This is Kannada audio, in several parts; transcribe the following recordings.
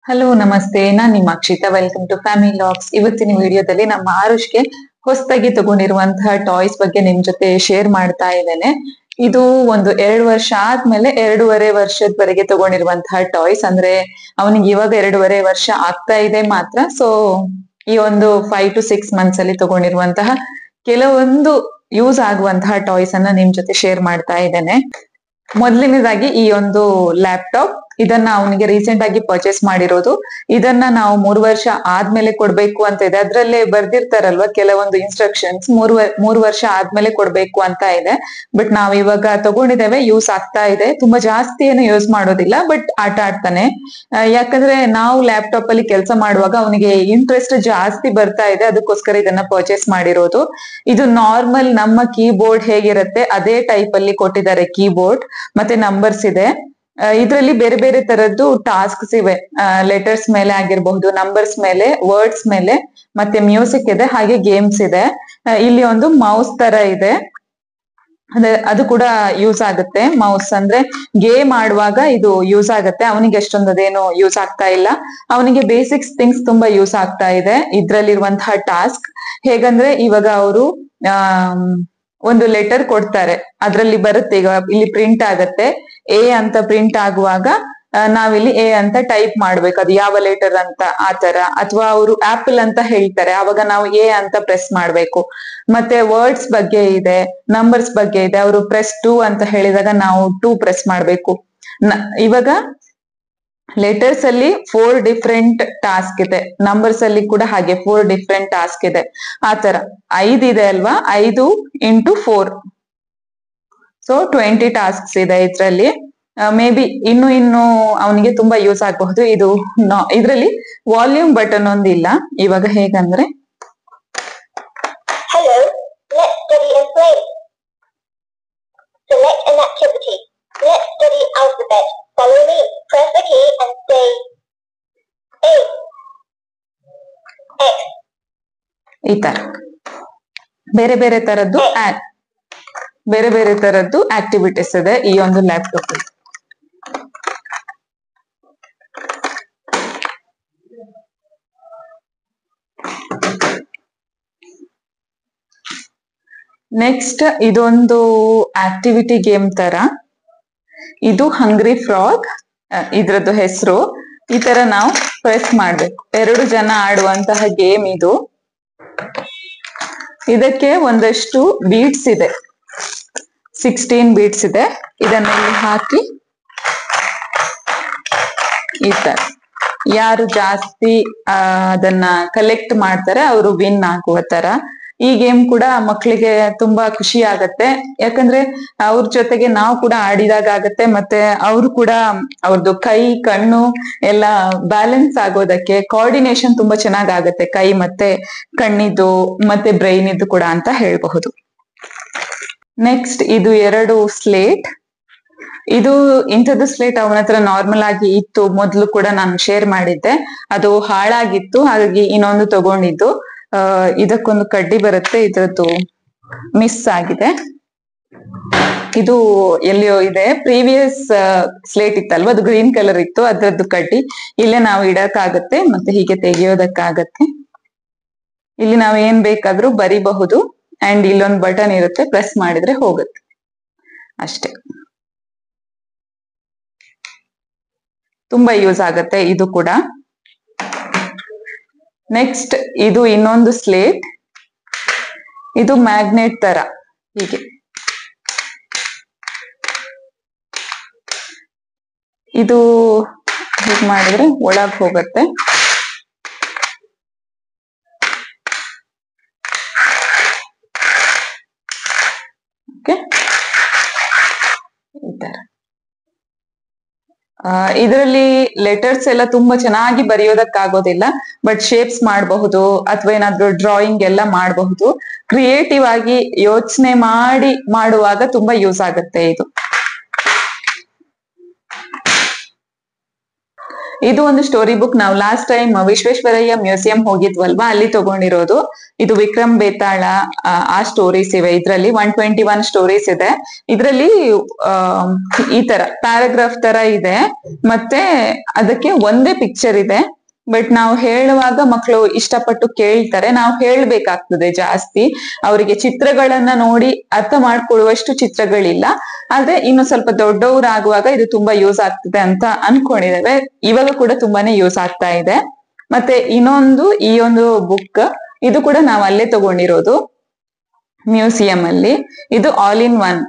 ಹಲೋ ನಮಸ್ತೆ, ನಾನ್ ನಿಮ್ಮ Akshita. Welcome to family logs. ಇವತ್ತಿನ ವಿಡಿಯೋದಲ್ಲಿ ನಮ್ಮ ಆರುಷ್ಗೆ ಹೊಸದಾಗಿ ತಗೊಂಡಿರುವಂತಹ ಟಾಯ್ಸ್ ಬಗ್ಗೆ ನಿಮ್ ಜೊತೆ ಶೇರ್ ಮಾಡ್ತಾ ಇದ್ದೇನೆ. ಇದು ಒಂದು 2 ವರ್ಷ ಆದ್ಮೇಲೆ 2.5 ವರ್ಷದವರೆಗೆ ತಗೊಂಡಿರುವಂತಹ ಟಾಯ್ಸ್. ಅಂದ್ರೆ ಅವನಿಗೆ ಇವಾಗ 2.5 ವರ್ಷ ಆಗ್ತಾ ಇದೆ ಮಾತ್ರ. ಸೊ ಈ ಒಂದು 5 to 6 months ಅಲ್ಲಿ ತಗೊಂಡಿರುವಂತಹ ಕೆಲವೊಂದು ಯೂಸ್ ಆಗುವಂತಹ ಟಾಯ್ಸ್ ಅನ್ನ ನಿಮ್ ಜೊತೆ ಶೇರ್ ಮಾಡ್ತಾ ಇದ್ದೇನೆ. ಮೊದಲನೇದಾಗಿ ಈ ಒಂದು ಲ್ಯಾಪ್ಟಾಪ್, ಇದನ್ನ ಅವನಿಗೆ ರೀಸೆಂಟ್ ಆಗಿ ಪರ್ಚೇಸ್ ಮಾಡಿರೋದು. ಇದನ್ನ ನಾವು 3 ವರ್ಷ ಆದ್ಮೇಲೆ ಕೊಡ್ಬೇಕು ಅಂತ ಇದೆ. ಅದ್ರಲ್ಲೇ ಬರ್ದಿರ್ತಾರಲ್ವಾ ಕೆಲವೊಂದು ಇನ್ಸ್ಟ್ರಕ್ಷನ್ಸ್, 3 ವರ್ಷ ಆದ್ಮೇಲೆ ಕೊಡ್ಬೇಕು ಅಂತ ಇದೆ. ಬಟ್ ನಾವ್ ಇವಾಗ ತಗೊಂಡಿದ್ದೇವೆ, ಯೂಸ್ ಆಗ್ತಾ ಇದೆ. ತುಂಬಾ ಜಾಸ್ತಿ ಏನು ಯೂಸ್ ಮಾಡೋದಿಲ್ಲ, ಬಟ್ ಆಟ ಆಡ್ತಾನೆ. ಯಾಕಂದ್ರೆ ನಾವು ಲ್ಯಾಪ್ಟಾಪ್ ಅಲ್ಲಿ ಕೆಲಸ ಮಾಡುವಾಗ ಅವನಿಗೆ ಇಂಟ್ರೆಸ್ಟ್ ಜಾಸ್ತಿ ಬರ್ತಾ ಇದೆ, ಅದಕ್ಕೋಸ್ಕರ ಇದನ್ನ ಪರ್ಚೇಸ್ ಮಾಡಿರೋದು. ಇದು ನಾರ್ಮಲ್ ನಮ್ಮ ಕೀಬೋರ್ಡ್ ಹೇಗಿರುತ್ತೆ ಅದೇ ಟೈಪ್ ಅಲ್ಲಿ ಕೊಟ್ಟಿದ್ದಾರೆ ಕೀಬೋರ್ಡ್, ಮತ್ತೆ ನಂಬರ್ಸ್ ಇದೆ. ಇದರಲ್ಲಿ ಬೇರೆ ಬೇರೆ ತರದ್ದು ಟಾಸ್ಕ್ಸ್ ಇವೆ. ಲೆಟರ್ಸ್ ಮೇಲೆ ಆಗಿರಬಹುದು, ನಂಬರ್ಸ್ ಮೇಲೆ, ವರ್ಡ್ಸ್ ಮೇಲೆ, ಮತ್ತೆ ಮ್ಯೂಸಿಕ್ ಇದೆ, ಹಾಗೆ ಗೇಮ್ಸ್ ಇದೆ. ಇಲ್ಲಿ ಒಂದು ಮೌಸ್ ತರ ಇದೆ, ಅದು ಕೂಡ ಯೂಸ್ ಆಗುತ್ತೆ. ಮೌಸ್ ಅಂದ್ರೆ ಗೇಮ್ ಆಡುವಾಗ ಇದು ಯೂಸ್ ಆಗುತ್ತೆ. ಅವನಿಗೆ ಅಷ್ಟೊಂದು ಅದೇನು ಯೂಸ್ ಆಗ್ತಾ ಇಲ್ಲ. ಅವನಿಗೆ ಬೇಸಿಕ್ಸ್ ಥಿಂಗ್ಸ್ ತುಂಬಾ ಯೂಸ್ ಆಗ್ತಾ ಇದೆ ಇದ್ರಲ್ಲಿರುವಂತಹ ಟಾಸ್ಕ್. ಹೇಗಂದ್ರೆ ಇವಾಗ ಅವರು ಒಂದು ಲೆಟರ್ ಕೊಡ್ತಾರೆ, ಅದ್ರಲ್ಲಿ ಬರುತ್ತೆ, ಈಗ ಇಲ್ಲಿ ಪ್ರಿಂಟ್ ಆಗತ್ತೆ ಎ ಅಂತ. ಪ್ರಿಂಟ್ ಆಗುವಾಗ ನಾವಿಲ್ಲಿ ಎ ಅಂತ ಟೈಪ್ ಮಾಡ್ಬೇಕು, ಅದು ಯಾವ ಲೆಟರ್ ಅಂತ ಆತರ. ಅಥವಾ ಅವರು ಆಪಲ್ ಅಂತ ಹೇಳ್ತಾರೆ, ಅವಾಗ ನಾವು ಎ ಅಂತ ಪ್ರೆಸ್ ಮಾಡ್ಬೇಕು. ಮತ್ತೆ ವರ್ಡ್ಸ್ ಬಗ್ಗೆ ಇದೆ, ನಂಬರ್ಸ್ ಬಗ್ಗೆ ಇದೆ. ಅವರು ಪ್ರೆಸ್ 2 ಅಂತ ಹೇಳಿದಾಗ ನಾವು 2 ಪ್ರೆಸ್ ಮಾಡ್ಬೇಕು. ಇವಾಗ ಲೆಟರ್ಸ್ ಅಲ್ಲಿ 4 ಡಿಫ್ರೆಂಟ್ ಟಾಸ್ಕ್ ಇದೆ, ನಂಬರ್ಸ್ ಅಲ್ಲಿ ಕೂಡ ಹಾಗೆ 4 ಡಿಫ್ರೆಂಟ್ ಟಾಸ್ಕ್ ಇದೆ. ಆತರ 5 ಇದೆ ಅಲ್ವಾ, 5 into 4, ಸೊ 20 ಟಾಸ್ಕ್ಸ್ ಇದೆ ಇದ್ರಲ್ಲಿ. ಮೇ ಬಿ ಇನ್ನು ಅವನಿಗೆ ತುಂಬಾ ಯೂಸ್ ಆಗಬಹುದು ಇದು. ಇದ್ರಲ್ಲಿ ವಾಲ್ಯೂಮ್ ಬಟನ್ ಒಂದಿಲ್ಲ. ಇವಾಗ ಹೇಗಂದ್ರೆ Hello, let's study and play. Select an activity. Let's study alphabet. Follow me. Press the key and say A, X. ಈ ತರ ಬೇರೆ ಬೇರೆ ತರದ್ದು ಆಕ್ಟಿವಿಟೀಸ್ ಇದೆ ಈ ಒಂದು ಲ್ಯಾಪ್ಟಾಪ್ ಅಲ್ಲಿ. ನೆಕ್ಸ್ಟ್ ಇದೊಂದು ಆಕ್ಟಿವಿಟಿ ಗೇಮ್ ತರ. ಇದು ಹಂಗ್ರಿ ಫ್ರಾಗ್ ಇದ್ರದ್ದು ಹೆಸರು. ಈ ತರ ನಾವು ಪ್ರೆಸ್ ಮಾಡ್ಬೇಕು. 2 ಜನ ಆಡುವಂತಹ ಗೇಮ್ ಇದು. ಇದಕ್ಕೆ ಒಂದಷ್ಟು ಬೀಟ್ಸ್ ಇದೆ, 16 ಬೀಟ್ಸ್ ಇದೆ. ಇದನ್ನ ಇಲ್ಲಿ ಹಾಕಿ ಈ ತರ ಯಾರು ಜಾಸ್ತಿ ಅದನ್ನ ಕಲೆಕ್ಟ್ ಮಾಡ್ತಾರೆ ಅವರು ವಿನ್ ಆಗುವ ತರ. ಈ ಗೇಮ್ ಕೂಡ ಮಕ್ಕಳಿಗೆ ತುಂಬಾ ಖುಷಿ ಆಗತ್ತೆ, ಯಾಕಂದ್ರೆ ಅವ್ರ ಜೊತೆಗೆ ನಾವು ಕೂಡ ಆಡಿದಾಗ ಆಗತ್ತೆ. ಮತ್ತೆ ಅವರು ಕೂಡ ಅವ್ರದ್ದು ಕೈ ಕಣ್ಣು ಎಲ್ಲ ಬ್ಯಾಲೆನ್ಸ್ ಆಗೋದಕ್ಕೆ ಕೋಆರ್ಡಿನೇಷನ್ ತುಂಬಾ ಚೆನ್ನಾಗ್ ಆಗತ್ತೆ, ಕೈ ಮತ್ತೆ ಕಣ್ಣಿದ್ದು ಮತ್ತೆ ಬ್ರೈನ್ ಇದ್ದು ಕೂಡ ಅಂತ ಹೇಳ್ಬಹುದು. ನೆಕ್ಸ್ಟ್ ಇದು 2 ಸ್ಲೇಟ್. ಇದು ಇಂಥದ್ದು ಸ್ಲೇಟ್ ಅವನ ಹತ್ರ ನಾರ್ಮಲ್ ಆಗಿ ಇತ್ತು, ಮೊದ್ಲು ಕೂಡ ನಾನು ಶೇರ್ ಮಾಡಿದ್ದೆ. ಅದು ಹಾಳಾಗಿತ್ತು, ಹಾಗಾಗಿ ಇನ್ನೊಂದು ತಗೊಂಡಿದ್ದು. ಇದಕ್ಕೊಂದು ಕಡ್ಡಿ ಬರುತ್ತೆ, ಇದ್ರದ್ದು ಮಿಸ್ ಆಗಿದೆ. ಇದು ಎಲ್ಲಿಯೋ ಇದೆ. ಪ್ರೀವಿಯಸ್ ಸ್ಲೇಟ್ ಇತ್ತಲ್ವಾ, ಅದು ಗ್ರೀನ್ ಕಲರ್ ಇತ್ತು, ಅದ್ರದ್ದು ಕಡ್ಡಿ ಇಲ್ಲೇ ನಾವು ಇಡಕ್ಕಾಗತ್ತೆ, ಮತ್ತೆ ಹೀಗೆ ತೆಗೆಯೋದಕ್ಕಾಗತ್ತೆ. ಇಲ್ಲಿ ನಾವು ಏನ್ ಬೇಕಾದ್ರೂ ಬರಿಬಹುದು. ಅಂಡ್ ಇಲ್ಲೊಂದು ಬಟನ್ ಇರುತ್ತೆ, ಪ್ರೆಸ್ ಮಾಡಿದ್ರೆ ಹೋಗುತ್ತೆ ಅಷ್ಟೇ. ತುಂಬಾ ಯೂಸ್ ಆಗತ್ತೆ ಇದು ಕೂಡ. ನೆಕ್ಸ್ಟ್ ಇದು ಇನ್ನೊಂದು ಸ್ಲೇಟ್. ಇದು ಮ್ಯಾಗ್ನೆಟ್ ತರ, ಹೀಗೆ ಇದು ಹೀಗೆ ಮಾಡಿದ್ರೆ ಒಳಗ್ ಹೋಗತ್ತೆ. ಓಕೆ, ಈ ತರ. ಇದರಲ್ಲಿ ಲೆಟರ್ಸ್ ಎಲ್ಲ ತುಂಬಾ ಚೆನ್ನಾಗಿ ಬರೆಯೋದಕ್ಕಾಗೋದಿಲ್ಲ, ಬಟ್ ಶೇಪ್ಸ್ ಮಾಡಬಹುದು ಅಥವಾ ಏನಾದ್ರೂ ಡ್ರಾಯಿಂಗ್ ಎಲ್ಲ ಮಾಡಬಹುದು. ಕ್ರಿಯೇಟಿವ್ ಆಗಿ ಯೋಚನೆ ಮಾಡಿ ಮಾಡುವಾಗ ತುಂಬಾ ಯೂಸ್ ಆಗುತ್ತೆ ಇದು. ಇದು ಒಂದು ಸ್ಟೋರಿ ಬುಕ್ ನಾವು ಲಾಸ್ಟ್ ಟೈಮ್ ವಿಶ್ವೇಶ್ವರಯ್ಯ ಮ್ಯೂಸಿಯಂ ಹೋಗಿದ್ವಲ್ವಾ, ಅಲ್ಲಿ ತಗೊಂಡಿರೋದು. ಇದು ವಿಕ್ರಮ್ ಬೇತಾಳ ಆ ಸ್ಟೋರೀಸ್ ಇವೆ ಇದ್ರಲ್ಲಿ. 121 ಸ್ಟೋರೀಸ್ ಇದೆ ಇದ್ರಲ್ಲಿ. ಈ ತರ ಪ್ಯಾರಾಗ್ರಾಫ್ ತರ ಇದೆ, ಮತ್ತೆ ಅದಕ್ಕೆ ಒಂದೇ ಪಿಕ್ಚರ್ ಇದೆ. ಬಟ್ ನಾವು ಹೇಳುವಾಗ ಮಕ್ಕಳು ಇಷ್ಟಪಟ್ಟು ಕೇಳ್ತಾರೆ. ನಾವು ಹೇಳ್ಬೇಕಾಗ್ತದೆ ಜಾಸ್ತಿ. ಅವರಿಗೆ ಚಿತ್ರಗಳನ್ನ ನೋಡಿ ಅರ್ಥ ಮಾಡ್ಕೊಳ್ಳುವಷ್ಟು ಚಿತ್ರಗಳಿಲ್ಲ. ಆದ್ರೆ ಇನ್ನು ಸ್ವಲ್ಪ ದೊಡ್ಡವರಾಗುವಾಗ ಇದು ತುಂಬಾ ಯೂಸ್ ಆಗ್ತದೆ ಅಂತ ಅನ್ಕೊಂಡಿದ್ದೇವೆ. ಇವಾಗ ಕೂಡ ತುಂಬಾನೇ ಯೂಸ್ ಆಗ್ತಾ ಇದೆ. ಮತ್ತೆ ಇನ್ನೊಂದು ಈ ಒಂದು ಬುಕ್, ಇದು ಕೂಡ ನಾವು ಅಲ್ಲೇ ತಗೊಂಡಿರೋದು ಮ್ಯೂಸಿಯಂ ಅಲ್ಲಿ. ಇದು all in one,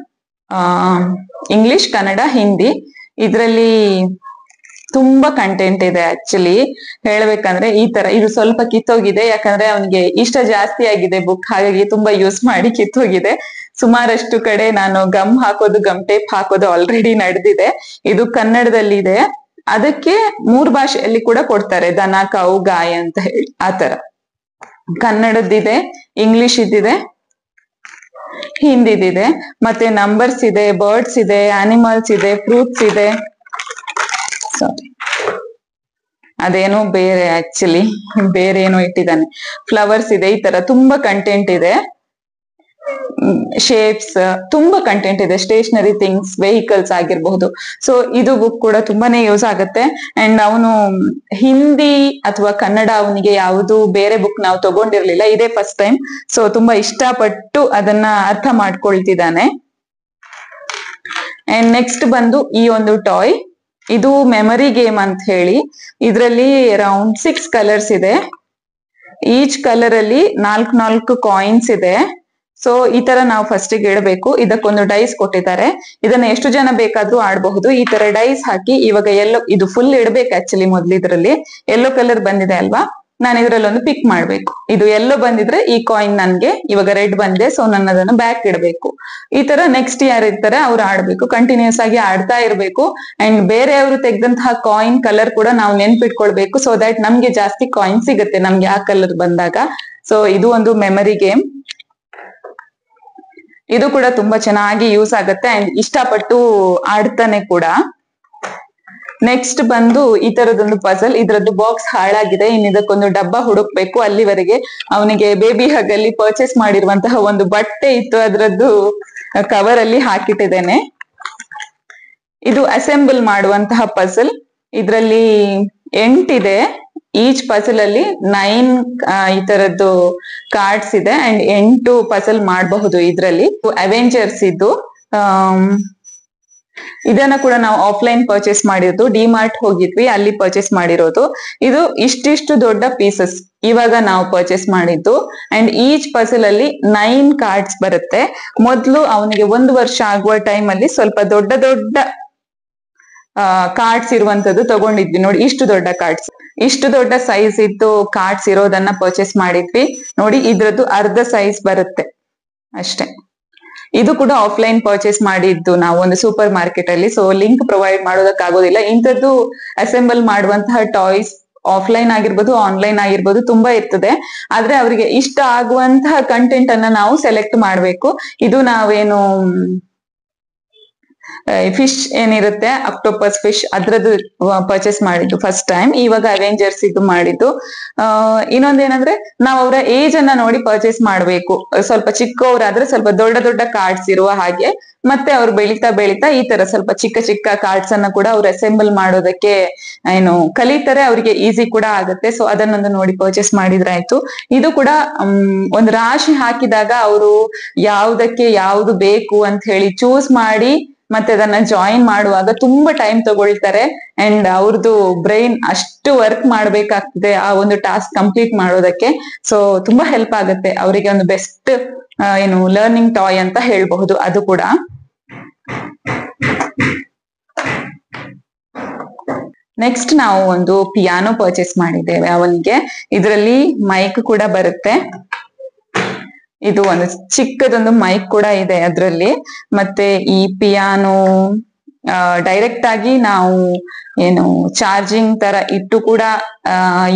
English, Kannada, Hindi. ಇದ್ರಲ್ಲಿ ತುಂಬಾ ಕಂಟೆಂಟ್ ಇದೆ. ಆಕ್ಚುಲಿ ಹೇಳ್ಬೇಕಂದ್ರೆ ಈ ತರ ಇದು ಸ್ವಲ್ಪ ಕಿತ್ತೋಗಿದೆ, ಯಾಕಂದ್ರೆ ಅವನಿಗೆ ಇಷ್ಟ ಜಾಸ್ತಿ ಆಗಿದೆ ಬುಕ್, ಹಾಗಾಗಿ ತುಂಬಾ ಯೂಸ್ ಮಾಡಿ ಕಿತ್ತೋಗಿದೆ. ಸುಮಾರಷ್ಟು ಕಡೆ ನಾನು ಗಮ್ ಹಾಕೋದು, ಗಮ್ ಟೇಪ್ ಹಾಕೋದು ಆಲ್ರೆಡಿ ನಡೆದಿದೆ. ಇದು ಕನ್ನಡದಲ್ಲಿ ಇದೆ, ಅದಕ್ಕೆ 3 ಭಾಷೆಯಲ್ಲಿ ಕೂಡ ಕೊಡ್ತಾರೆ, ದನ, ಕಾವು, ಗಾಯ ಅಂತ ಹೇಳಿ. ಆತರ ಕನ್ನಡದ್ದಿದೆ, ಇಂಗ್ಲಿಷ್ ಇದ್ದಿದೆ, ಹಿಂದಿದಿದೆ, ಮತ್ತೆ ನಂಬರ್ಸ್ ಇದೆ, ಬರ್ಡ್ಸ್ ಇದೆ, ಆನಿಮಲ್ಸ್ ಇದೆ, ಫ್ರೂಟ್ಸ್ ಇದೆ. ಸಾರಿ, ಅದೇನೋ ಬೇರೆ, ಆಕ್ಚುಲಿ ಬೇರೆ ಏನೋ ಇಟ್ಟಿದ್ದಾನೆ. ಫ್ಲವರ್ಸ್ ಇದೆ, ಈ ತರ ತುಂಬಾ ಕಂಟೆಂಟ್ ಇದೆ. ಶೇಪ್ಸ್, ತುಂಬಾ ಕಂಟೆಂಟ್ ಇದೆ. ಸ್ಟೇಷನರಿ ಥಿಂಗ್ಸ್, ವೆಹಿಕಲ್ಸ್ ಆಗಿರ್ಬಹುದು. ಸೊ ಇದು ಬುಕ್ ಕೂಡ ತುಂಬಾನೇ ಯೂಸ್ ಆಗುತ್ತೆ. ಅಂಡ್ ಅವನು ಹಿಂದಿ ಅಥವಾ ಕನ್ನಡ, ಅವನಿಗೆ ಯಾವುದು ಬೇರೆ ಬುಕ್ ನಾವು ತಗೊಂಡಿರ್ಲಿಲ್ಲ, ಇದೇ ಫಸ್ಟ್ ಟೈಮ್. ಸೊ ತುಂಬಾ ಇಷ್ಟಪಟ್ಟು ಅದನ್ನ ಅರ್ಥ ಮಾಡ್ಕೊಳ್ತಿದ್ದಾನೆ. ಅಂಡ್ ನೆಕ್ಸ್ಟ್ ಬಂದು ಈ ಒಂದು ಟಾಯ್. ಇದು ಮೆಮರಿ ಗೇಮ್ ಅಂತ ಹೇಳಿ. ಇದರಲ್ಲಿ ಅರೌಂಡ್ 6 ಕಲರ್ಸ್ ಇದೆ. ಈಚ್ ಕಲರ್ ಅಲ್ಲಿ 4 ಕಾಯಿನ್ಸ್ ಇದೆ. ಸೊ ಈ ತರ ನಾವು ಫಸ್ಟ್ ಗೆ ಇಡಬೇಕು. ಇದಕ್ಕೊಂದು ಡೈಸ್ ಕೊಟ್ಟಿದ್ದಾರೆ. ಇದನ್ನ ಎಷ್ಟು ಜನ ಬೇಕಾದ್ರೂ ಆಡಬಹುದು. ಈ ತರ ಡೈಸ್ ಹಾಕಿ, ಇವಾಗ ಎಲ್ಲೋ ಇದು ಫುಲ್ ಇಡ್ಬೇಕು. ಆಕ್ಚುಲಿ ಮೊದ್ಲು ಇದ್ರಲ್ಲಿ ಯೆಲ್ಲೋ ಕಲರ್ ಬಂದಿದೆ ಅಲ್ವಾ, ನಾನು ಇದ್ರಲ್ಲಿ ಒಂದು ಪಿಕ್ ಮಾಡ್ಬೇಕು. ಇದು ಎಲ್ಲೋ ಬಂದಿದ್ರೆ ಈ ಕಾಯಿನ್ ನನ್ಗೆ, ಇವಾಗ ರೆಡ್ ಬಂದಿದೆ, ಸೊ ನಾನು ಅದನ್ನು ಬ್ಯಾಕ್ ಇಡಬೇಕು. ಈ ತರ ನೆಕ್ಸ್ಟ್ ಯಾರು ಇರ್ತಾರೆ ಅವ್ರು ಆಡ್ಬೇಕು. ಕಂಟಿನ್ಯೂಸ್ ಆಗಿ ಆಡ್ತಾ ಇರ್ಬೇಕು. ಅಂಡ್ ಬೇರೆಯವರು ತೆಗೆದಂತಹ ಕಾಯಿನ್ ಕಲರ್ ಕೂಡ ನಾವು ನೆನ್ಪಿಟ್ಕೊಳ್ಬೇಕು, ಸೊ ದಟ್ ನಮ್ಗೆ ಜಾಸ್ತಿ ಕಾಯಿನ್ ಸಿಗುತ್ತೆ ನಮ್ಗೆ ಆ ಕಲರ್ ಬಂದಾಗ. ಸೊ ಇದು ಒಂದು ಮೆಮರಿ ಗೇಮ್. ಇದು ಕೂಡ ತುಂಬಾ ಚೆನ್ನಾಗಿ ಯೂಸ್ ಆಗುತ್ತೆ ಅಂಡ್ ಇಷ್ಟಪಟ್ಟು ಆಡ್ತಾನೆ ಕೂಡ. ನೆಕ್ಸ್ಟ್ ಬಂದು ಈ ತರದೊಂದು ಪಜಲ್. ಇದ್ರದ್ದು ಬಾಕ್ಸ್ ಹಾಳಾಗಿದೆ, ಇನ್ನು ಇದಕ್ಕೊಂದು ಡಬ್ಬ ಹುಡುಕ್ಬೇಕು. ಅಲ್ಲಿವರೆಗೆ ಅವನಿಗೆ ಬೇಬಿ ಹಗ್ ಅಲ್ಲಿ ಪರ್ಚೇಸ್ ಮಾಡಿರುವಂತಹ ಒಂದು ಬಟ್ಟೆ ಇತ್ತು, ಅದರದ್ದು ಕವರ್ ಅಲ್ಲಿ ಹಾಕಿಟ್ಟಿದ್ದೇನೆ. ಇದು ಅಸೆಂಬಲ್ ಮಾಡುವಂತಹ ಪಜಲ್. ಇದ್ರಲ್ಲಿ 8 ಇದೆ. ಈಚ್ ಪಜಲ್ ಅಲ್ಲಿ 9 ಈ ತರದ್ದು ಕಾರ್ಡ್ಸ್ ಇದೆ ಅಂಡ್ 8 ಪಜಲ್ ಮಾಡಬಹುದು ಇದ್ರಲ್ಲಿ. ಅವೆಂಜರ್ಸ್ ಇದು. ಇದನ್ನ ಕೂಡ ನಾವು ಆಫ್ಲೈನ್ ಪರ್ಚೇಸ್ ಮಾಡಿರೋದು, ಡಿಮಾರ್ಟ್ ಹೋಗಿದ್ವಿ, ಅಲ್ಲಿ ಪರ್ಚೇಸ್ ಮಾಡಿರೋದು. ಇದು ಇಷ್ಟಿಷ್ಟು ದೊಡ್ಡ ಪೀಸಸ್ ಇವಾಗ ನಾವು ಪರ್ಚೇಸ್ ಮಾಡಿದ್ದು. ಅಂಡ್ ಈಚ್ ಪಜಲ್ ಅಲ್ಲಿ 9 ಕಾರ್ಡ್ಸ್ ಬರುತ್ತೆ. ಮೊದ್ಲು ಅವನಿಗೆ 1 ವರ್ಷ ಆಗುವ ಟೈಮ್ ಅಲ್ಲಿ ಸ್ವಲ್ಪ ದೊಡ್ಡ ದೊಡ್ಡ ಕಾರ್ಡ್ಸ್ ಇರುವಂತದ್ದು ತಗೊಂಡಿದ್ವಿ. ನೋಡಿ, ಇಷ್ಟು ದೊಡ್ಡ ಕಾರ್ಡ್ಸ್, ಇಷ್ಟು ದೊಡ್ಡ ಸೈಜ್ ಇದ್ದು ಕಾರ್ಡ್ಸ್ ಇರೋದನ್ನ ಪರ್ಚೇಸ್ ಮಾಡಿದ್ವಿ. ನೋಡಿ, ಇದ್ರದ್ದು ಅರ್ಧ ಸೈಜ್ ಬರುತ್ತೆ ಅಷ್ಟೇ. ಇದು ಕೂಡ ಆಫ್ಲೈನ್ ಪರ್ಚೇಸ್ ಮಾಡಿದ್ದು ನಾವು ಒಂದು ಸೂಪರ್ ಮಾರ್ಕೆಟ್ ಅಲ್ಲಿ. ಸೊ ಲಿಂಕ್ ಪ್ರೊವೈಡ್ ಮಾಡೋದಕ್ಕಾಗೋದಿಲ್ಲ. ಇಂಥದ್ದು ಅಸೆಂಬಲ್ ಮಾಡುವಂತಹ ಟಾಯ್ಸ್ ಆಫ್ಲೈನ್ ಆಗಿರ್ಬೋದು, ಆನ್ಲೈನ್ ಆಗಿರ್ಬೋದು, ತುಂಬಾ ಇರ್ತದೆ. ಆದ್ರೆ ಅವರಿಗೆ ಇಷ್ಟ ಆಗುವಂತಹ ಕಂಟೆಂಟ್ ಅನ್ನ ನಾವು ಸೆಲೆಕ್ಟ್ ಮಾಡ್ಬೇಕು. ಇದು ನಾವೇನು ಫಿಶ್ ಏನಿರುತ್ತೆ, ಅಕ್ಟೋಪಸ್ ಫಿಶ್, ಅದ್ರದ್ದು ಪರ್ಚೇಸ್ ಮಾಡಿದ್ದು ಫಸ್ಟ್ ಟೈಮ್. ಇವಾಗ ಅವೆಂಜರ್ಸ್ ಇದು ಮಾಡಿದ್ದು. ಇನ್ನೊಂದೇನಂದ್ರೆ ನಾವು ಅವರ ಏಜ್ ಅನ್ನ ನೋಡಿ ಪರ್ಚೇಸ್ ಮಾಡ್ಬೇಕು. ಸ್ವಲ್ಪ ಚಿಕ್ಕವರಾದ್ರೆ ಸ್ವಲ್ಪ ದೊಡ್ಡ ದೊಡ್ಡ ಕಾರ್ಡ್ಸ್ ಇರುವ ಹಾಗೆ, ಮತ್ತೆ ಅವ್ರು ಬೆಳೀತಾ ಬೆಳೀತಾ ಈ ತರ ಸ್ವಲ್ಪ ಚಿಕ್ಕ ಚಿಕ್ಕ ಕಾರ್ಡ್ಸ್ ಅನ್ನ ಕೂಡ ಅವ್ರು ಅಸೆಂಬಲ್ ಮಾಡೋದಕ್ಕೆ ಏನು ಕಲಿತಾರೆ, ಅವ್ರಿಗೆ ಈಸಿ ಕೂಡ ಆಗುತ್ತೆ. ಸೊ ಅದನ್ನೊಂದು ನೋಡಿ ಪರ್ಚೇಸ್ ಮಾಡಿದ್ರಾಯ್ತು. ಇದು ಕೂಡ ಒಂದು ರಾಶಿ ಹಾಕಿದಾಗ ಅವರು ಯಾವ್ದಕ್ಕೆ ಯಾವ್ದು ಬೇಕು ಅಂತ ಹೇಳಿ ಚೂಸ್ ಮಾಡಿ ಮತ್ತೆ ಅದನ್ನ ಜಾಯಿನ್ ಮಾಡುವಾಗ ತುಂಬಾ ಟೈಮ್ ತಗೊಳ್ತಾರೆ. ಅಂಡ್ ಅವ್ರದ್ದು ಬ್ರೈನ್ ಅಷ್ಟು ವರ್ಕ್ ಮಾಡ್ಬೇಕಾಗ್ತದೆ ಆ ಒಂದು ಟಾಸ್ಕ್ ಕಂಪ್ಲೀಟ್ ಮಾಡೋದಕ್ಕೆ. ಸೊ ತುಂಬಾ ಹೆಲ್ಪ್ ಆಗುತ್ತೆ ಅವರಿಗೆ. ಒಂದು ಬೆಸ್ಟ್ ಏನು ಲರ್ನಿಂಗ್ ಟಾಯ್ ಅಂತ ಹೇಳ್ಬಹುದು ಅದು ಕೂಡ. ನೆಕ್ಸ್ಟ್ ನಾವು ಒಂದು ಪಿಯಾನೋ ಪರ್ಚೇಸ್ ಮಾಡಿದ್ದೇವೆ ಅವನಿಗೆ. ಇದರಲ್ಲಿ ಮೈಕ್ ಕೂಡ ಬರುತ್ತೆ. ಇದು ಒಂದು ಚಿಕ್ಕದೊಂದು ಮೈಕ್ ಕೂಡ ಇದೆ ಅದ್ರಲ್ಲಿ. ಮತ್ತೆ ಈ ಪಿಯಾನೋ ಡೈರೆಕ್ಟ್ ಆಗಿ ನಾವು ಏನು ಚಾರ್ಜಿಂಗ್ ತರ ಇಟ್ಟು ಕೂಡ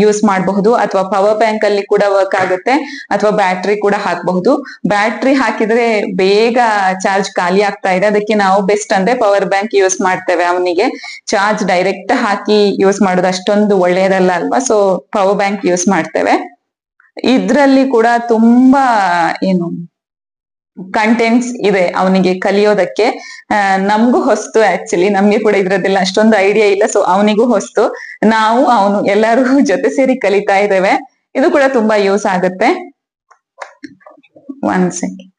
ಯೂಸ್ ಮಾಡಬಹುದು, ಅಥವಾ ಪವರ್ ಬ್ಯಾಂಕ್ ಅಲ್ಲಿ ಕೂಡ ವರ್ಕ್ ಆಗುತ್ತೆ, ಅಥವಾ ಬ್ಯಾಟ್ರಿ ಕೂಡ ಹಾಕಬಹುದು. ಬ್ಯಾಟ್ರಿ ಹಾಕಿದ್ರೆ ಬೇಗ ಚಾರ್ಜ್ ಖಾಲಿ ಆಗ್ತಾ ಇದೆ, ಅದಕ್ಕೆ ನಾವು ಬೆಸ್ಟ್ ಅಂದ್ರೆ ಪವರ್ ಬ್ಯಾಂಕ್ ಯೂಸ್ ಮಾಡ್ತೇವೆ. ಅವನಿಗೆ ಚಾರ್ಜ್ ಡೈರೆಕ್ಟ್ ಹಾಕಿ ಯೂಸ್ ಮಾಡೋದು ಅಷ್ಟೊಂದು ಒಳ್ಳೆಯದಲ್ಲ ಅಲ್ವಾ, ಸೊ ಪವರ್ ಬ್ಯಾಂಕ್ ಯೂಸ್ ಮಾಡ್ತೇವೆ. ಇದ್ರಲ್ಲಿ ಕೂಡ ತುಂಬಾ ಏನು ಕಂಟೆಂಟ್ಸ್ ಇದೆ ಅವನಿಗೆ ಕಲಿಯೋದಕ್ಕೆ. ನಮಗೂ ಹೊಸ್ತು, ಆಕ್ಚುಲಿ ನಮ್ಗೆ ಕೂಡ ಇದ್ರದ್ದೆಲ್ಲ ಅಷ್ಟೊಂದು ಐಡಿಯಾ ಇಲ್ಲ, ಸೊ ಅವನಿಗೂ ಹೊಸ್ತು. ನಾವು ಅವನು ಎಲ್ಲರೂ ಜೊತೆ ಸೇರಿ ಕಲಿತಾ ಇದ್ದೇವೆ. ಇದು ಕೂಡ ತುಂಬಾ ಯೂಸ್ ಆಗುತ್ತೆ. ಒಂದ್ ಸೆಕೆಂಡ್.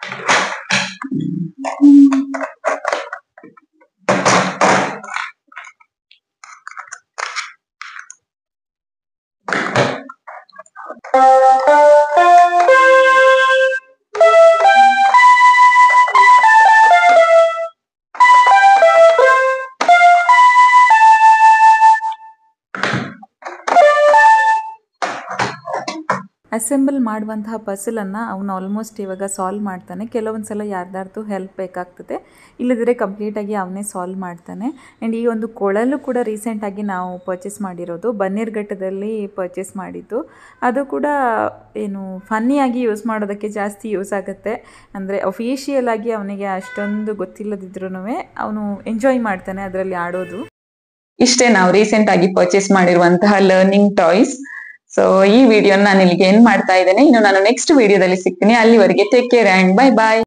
ಅಸೆಂಬಲ್ ಮಾಡುವಂತಹ ಪಸಲನ್ನು ಅವನು ಆಲ್ಮೋಸ್ಟ್ ಇವಾಗ ಸಾಲ್ವ್ ಮಾಡ್ತಾನೆ. ಕೆಲವೊಂದು ಸಲ ಯಾರ್ದಾರ್ದು ಹೆಲ್ಪ್ ಬೇಕಾಗ್ತದೆ, ಇಲ್ಲದಿದ್ದರೆ ಕಂಪ್ಲೀಟಾಗಿ ಅವನೇ ಸಾಲ್ವ್ ಮಾಡ್ತಾನೆ. ಆ್ಯಂಡ್ ಈ ಒಂದು ಕೊಳಲು ಕೂಡ ರೀಸೆಂಟಾಗಿ ನಾವು ಪರ್ಚೇಸ್ ಮಾಡಿರೋದು, ಬನ್ನೇರುಘಟ್ಟದಲ್ಲಿ ಪರ್ಚೇಸ್ ಮಾಡಿದ್ದು. ಅದು ಕೂಡ ಏನು ಫನ್ನಿಯಾಗಿ ಯೂಸ್ ಮಾಡೋದಕ್ಕೆ ಜಾಸ್ತಿ ಯೂಸ್ ಆಗುತ್ತೆ. ಅಂದರೆ ಅಫಿಷಿಯಲ್ ಆಗಿ ಅವನಿಗೆ ಅಷ್ಟೊಂದು ಗೊತ್ತಿಲ್ಲದಿದ್ರೂ ಅವನು ಎಂಜಾಯ್ ಮಾಡ್ತಾನೆ ಅದರಲ್ಲಿ ಆಡೋದು. ಇಷ್ಟೇ ನಾವು ರೀಸೆಂಟ್ ಆಗಿ ಪರ್ಚೇಸ್ ಮಾಡಿರುವಂತಹ ಲರ್ನಿಂಗ್ ಟಾಯ್ಸ್. ಸೊ ಈ ವಿಡಿಯೋನ ನಾನು ಇಲ್ಲಿಗೆ ಎಂಡ್ ಮಾಡ್ತಾ ಇದ್ದೇನೆ. ಇನ್ನು ನಾನು ನೆಕ್ಸ್ಟ್ ವಿಡಿಯೋದಲ್ಲಿ ಸಿಗ್ತೀನಿ. ಅಲ್ಲಿವರೆಗೆ take care and bye bye.